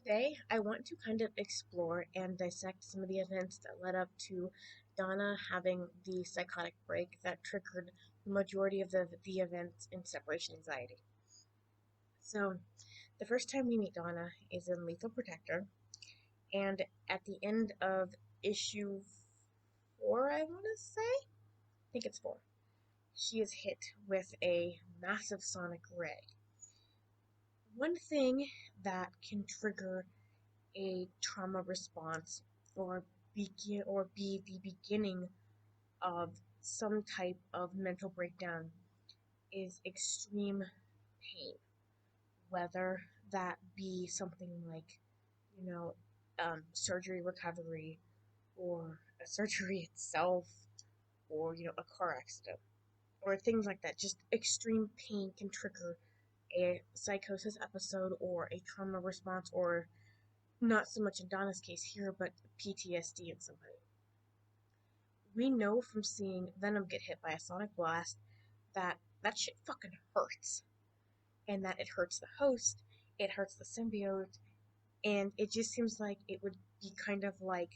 Today, I want to kind of explore and dissect some of the events that led up to Donna having the psychotic break that triggered the majority of the events in separation anxiety. So, the first time we meet Donna is in Lethal Protector, and at the end of issue 4, I want to say? I think it's 4. She is hit with a massive sonic ray. One thing that can trigger a trauma response or be the beginning of some type of mental breakdown is extreme pain, whether that be something like, you know, surgery recovery or a surgery itself or, a car accident or things like that. Just extreme pain can trigger a psychosis episode or a trauma response, or not so much in Donna's case here, but PTSD in somebody. We know from seeing Venom get hit by a sonic blast that that shit fucking hurts. And that it hurts the host, it hurts the symbiote, and it just seems like it would be kind of like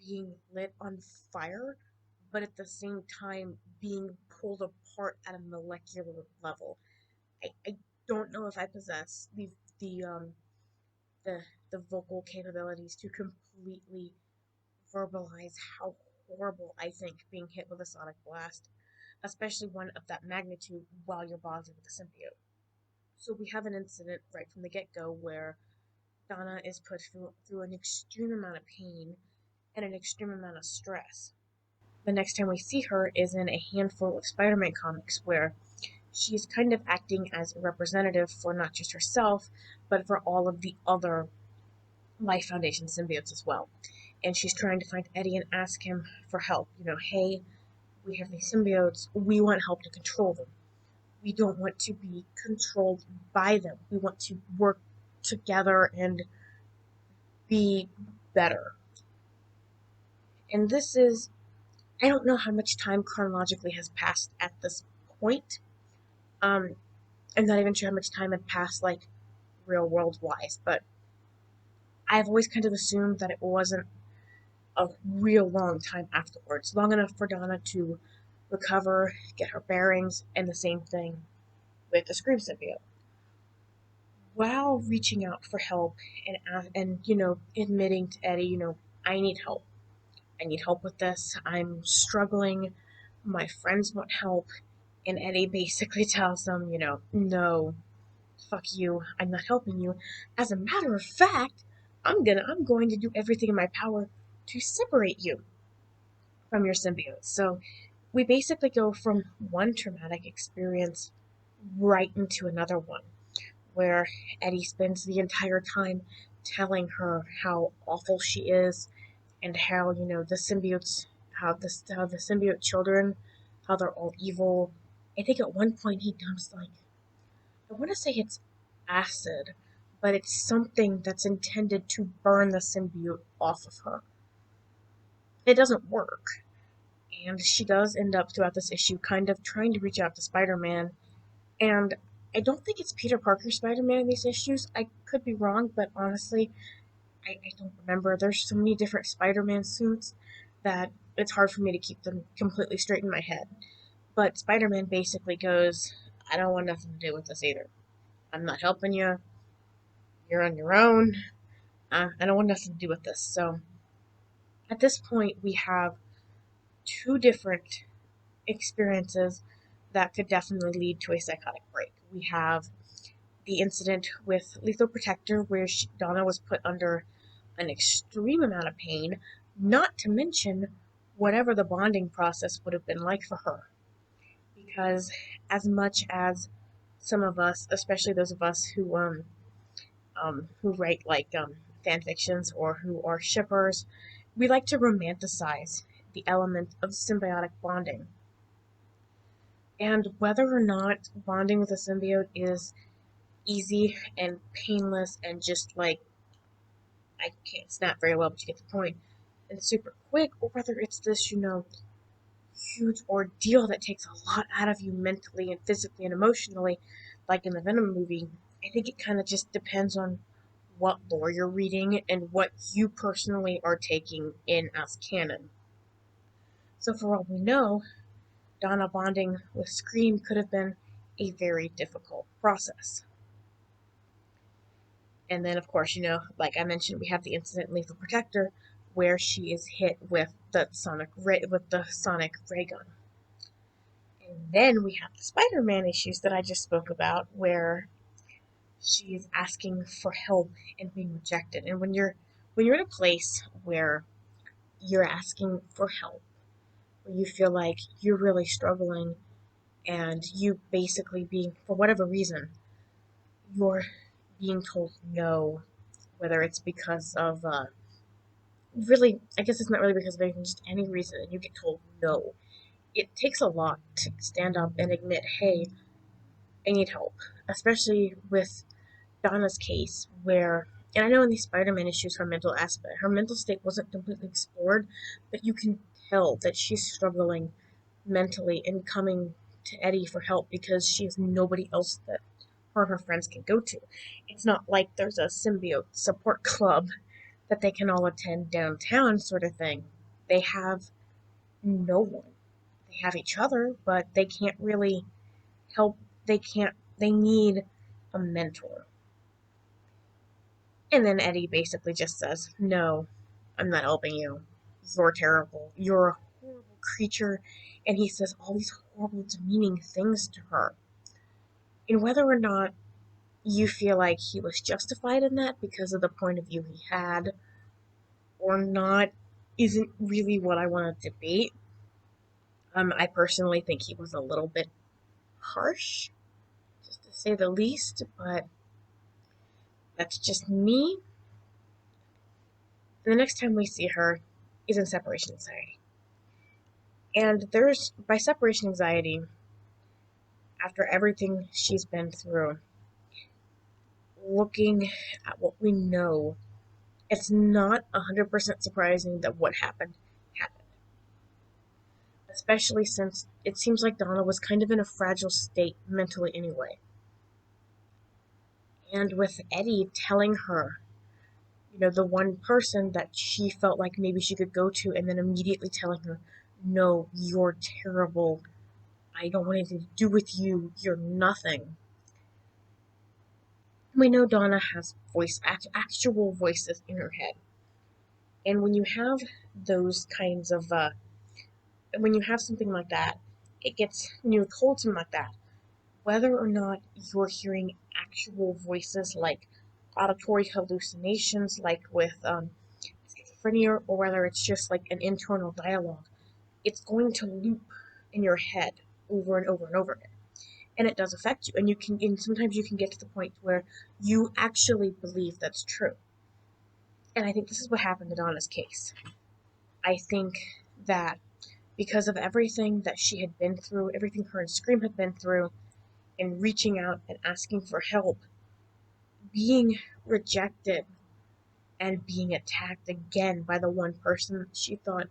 being lit on fire, but at the same time being pulled apart at a molecular level. I don't know if I possess the the the vocal capabilities to completely verbalize how horrible I think being hit with a sonic blast, especially one of that magnitude while you're bonded with the symbiote. So we have an incident right from the get-go where Donna is put through an extreme amount of pain and an extreme amount of stress. The next time we see her is in a handful of Spider-Man comics where she is kind of acting as a representative for not just herself, but for all of the other Life Foundation symbiotes as well. And she's trying to find Eddie and ask him for help. Hey, we have these symbiotes. We want help to control them. We don't want to be controlled by them. We want to work together and be better. And this is, I don't know how much time chronologically has passed at this point. Um, I'm not even sure how much time had passed, like, real world wise, but I've always kind of assumed that it wasn't a real long time afterwards, long enough for Donna to recover, get her bearings, and the same thing with the Scream symbiote. While reaching out for help and admitting to Eddie, I need help. I need help with this. I'm struggling. My friends want help. And Eddie basically tells them, no, fuck you. I'm not helping you. As a matter of fact, I'm going to do everything in my power to separate you from your symbiote. So we basically go from one traumatic experience right into another one, where Eddie spends the entire time telling her how awful she is and how, the symbiotes, how the symbiote children, how they're all evil. I think at one point he dumps, like, I want to say it's acid, but it's something that's intended to burn the symbiote off of her. It doesn't work. And she does end up throughout this issue kind of trying to reach out to Spider-Man. And I don't think it's Peter Parker Spider-Man in these issues. I could be wrong, but honestly, I don't remember. There's so many different Spider-Man suits that it's hard for me to keep them completely straight in my head. But Spider-Man basically goes, I don't want nothing to do with this either. I'm not helping you. You're on your own. I don't want nothing to do with this. So at this point, we have two different experiences that could definitely lead to a psychotic break. We have the incident with Lethal Protector, where Donna was put under an extreme amount of pain, not to mention whatever the bonding process would have been like for her. Because as much as some of us, especially those of us who write like fan fictions or who are shippers, we like to romanticize the element of symbiotic bonding. And whether or not bonding with a symbiote is easy and painless and just like, I can't snap very well, but you get the point, and super quick, or whether it's this, huge ordeal that takes a lot out of you mentally and physically and emotionally, like in the Venom movie, I think it kind of just depends on what lore you're reading and what you personally are taking in as canon. So, for all we know, Donna bonding with Scream could have been a very difficult process. And then, of course, like I mentioned, we have the incident in Lethal Protector where she is hit with the sonic ray gun. And then we have the Spider-Man issues that I just spoke about, where she is asking for help and being rejected. And when you're in a place where you're asking for help, where you feel like you're really struggling, and you basically being, for whatever reason, you're being told no, whether it's because of really, I guess it's not really because of anything, just any reason, and you get told no. It takes a lot to stand up and admit, hey, I need help, especially with Donna's case, where, and I know in these Spider-Man issues, her mental state wasn't completely explored, but you can tell that she's struggling mentally and coming to Eddie for help because she has nobody else that her and her friends can go to. It's not like there's a symbiote support club that they can all attend downtown, sort of thing. They have no one. They have each other, but they can't really help. They need a mentor. And then Eddie basically just says, no, I'm not helping you. You're terrible. You're a horrible creature. And he says all these horrible, demeaning things to her. And whether or not you feel like he was justified in that because of the point of view he had or not isn't really what I want to debate. I personally think he was a little bit harsh, just to say the least, but that's just me. And the next time we see her is in separation anxiety. And by separation anxiety, after everything she's been through, looking at what we know, it's not 100% surprising that what happened happened. Especially since it seems like Donna was kind of in a fragile state mentally anyway. And with Eddie telling her, the one person that she felt like maybe she could go to, and then immediately telling her, no, you're terrible. I don't want anything to do with you. You're nothing. We know Donna has actual voices in her head. And when you have those kinds of, when you have something like that, when you're told something like that, whether or not you're hearing actual voices like auditory hallucinations, like with schizophrenia, or whether it's just like an internal dialogue, it's going to loop in your head over and over and over again. And it does affect you. And sometimes you can get to the point where you actually believe that's true. And I think this is what happened to Donna's case. I think that because of everything that she had been through, everything her and Scream had been through, and reaching out and asking for help, being rejected and being attacked again by the one person she thought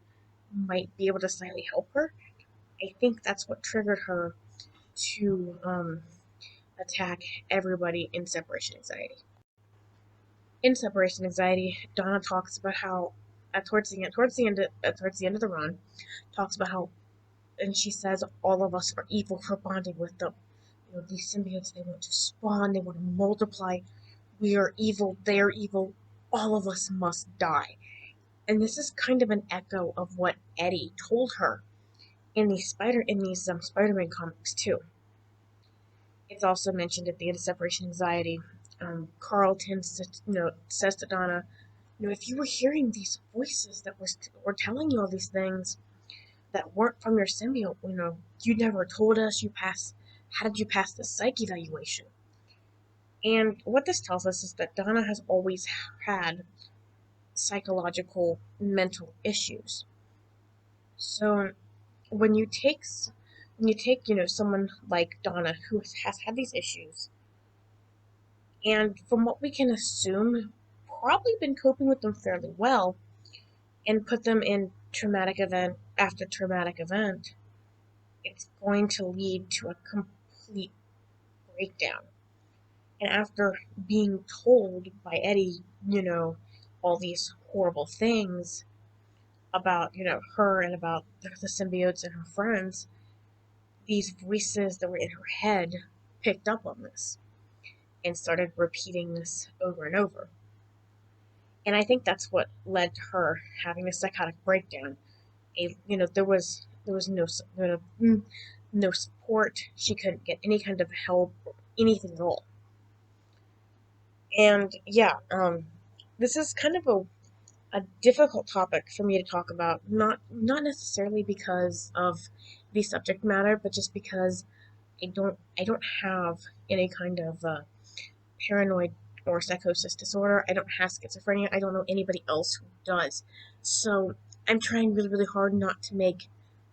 might be able to slightly help her, I think that's what triggered her to attack everybody in separation anxiety. In separation anxiety, Donna talks about how towards the end of the run, talks about how, and she says all of us are evil for bonding with them. These symbiotes, they want to spawn, they want to multiply. We are evil, they're evil. All of us must die. And this is kind of an echo of what Eddie told her in these Spider-Man comics too. It's also mentioned at the end of separation anxiety. Carlton says to Donna, if you were hearing these voices that were telling you all these things that weren't from your symbiote, you never told us. How did you pass the psych evaluation? And what this tells us is that Donna has always had psychological mental issues. So when you take someone like Donna who has had these issues, and from what we can assume, probably been coping with them fairly well, and put them in traumatic event after traumatic event, it's going to lead to a complete breakdown. And after being told by Eddie, all these horrible things about, her and about the symbiotes and her friends, these voices that were in her head picked up on this and started repeating this over and over. And I think that's what led to her having a psychotic breakdown. There was no support. She couldn't get any kind of help or anything at all. And yeah, this is kind of a difficult topic for me to talk about. Not necessarily because of the subject matter, but just because I don't have any kind of paranoid or psychosis disorder. I don't have schizophrenia. I don't know anybody else who does. So I'm trying really, really hard not to make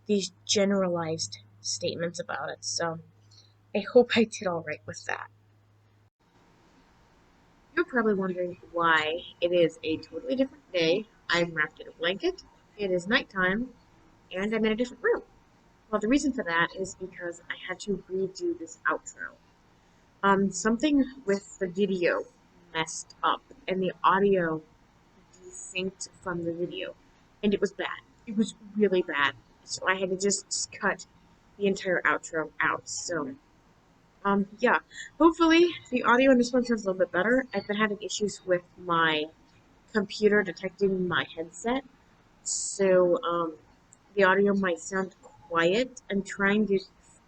these generalized statements about it. So I hope I did all right with that. You're probably wondering why it is a totally different day. I'm wrapped in a blanket. It is nighttime, and I'm in a different room. Well, the reason for that is because I had to redo this outro. Something with the video messed up, and the audio desynced from the video, and it was bad. It was really bad. So I had to just cut the entire outro out. So, yeah. Hopefully the audio in this one sounds a little bit better. I've been having issues with my computer detecting my headset, so the audio might sound quiet. I'm trying to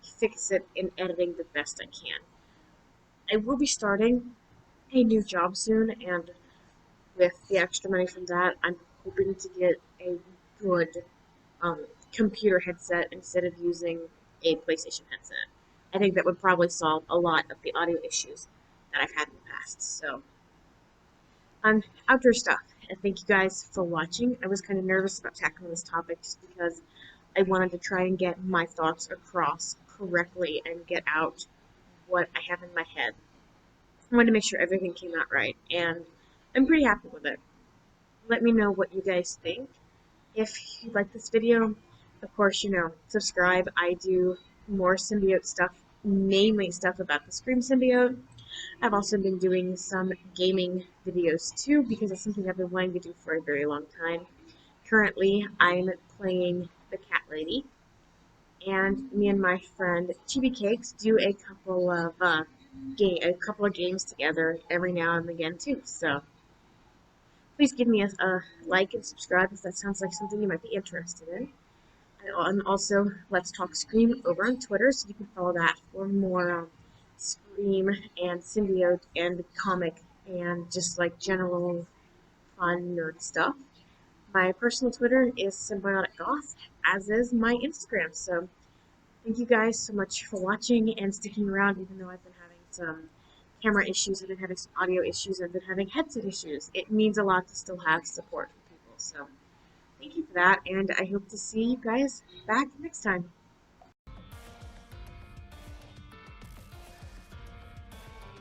fix it in editing the best I can. I will be starting a new job soon, and with the extra money from that, I'm hoping to get a good computer headset instead of using a PlayStation headset. I think that would probably solve a lot of the audio issues that I've had in the past. So, outdoor stuff. And thank you guys for watching. I was kind of nervous about tackling this topic just because I wanted to try and get my thoughts across correctly and get out what I have in my head. I wanted to make sure everything came out right, and I'm pretty happy with it. Let me know what you guys think. If you like this video, of course, subscribe. I do more symbiote stuff, mainly stuff about the Scream symbiote. I've also been doing some gaming videos too, because it's something I've been wanting to do for a very long time. Currently, I'm playing the Cat Lady, and me and my friend Chibi Cakes do a couple of games together every now and again too. So please give me a like and subscribe if that sounds like something you might be interested in. And also, Let's Talk Scream over on Twitter, so you can follow that for more Scream and symbiote and comic and just like general fun nerd stuff. My personal Twitter is Symbiotic Goth, as is my Instagram. So thank you guys so much for watching and sticking around, even though I've been having some camera issues, I've been having some audio issues, I've been having headset issues. It means a lot to still have support from people. So thank you for that, and I hope to see you guys back next time.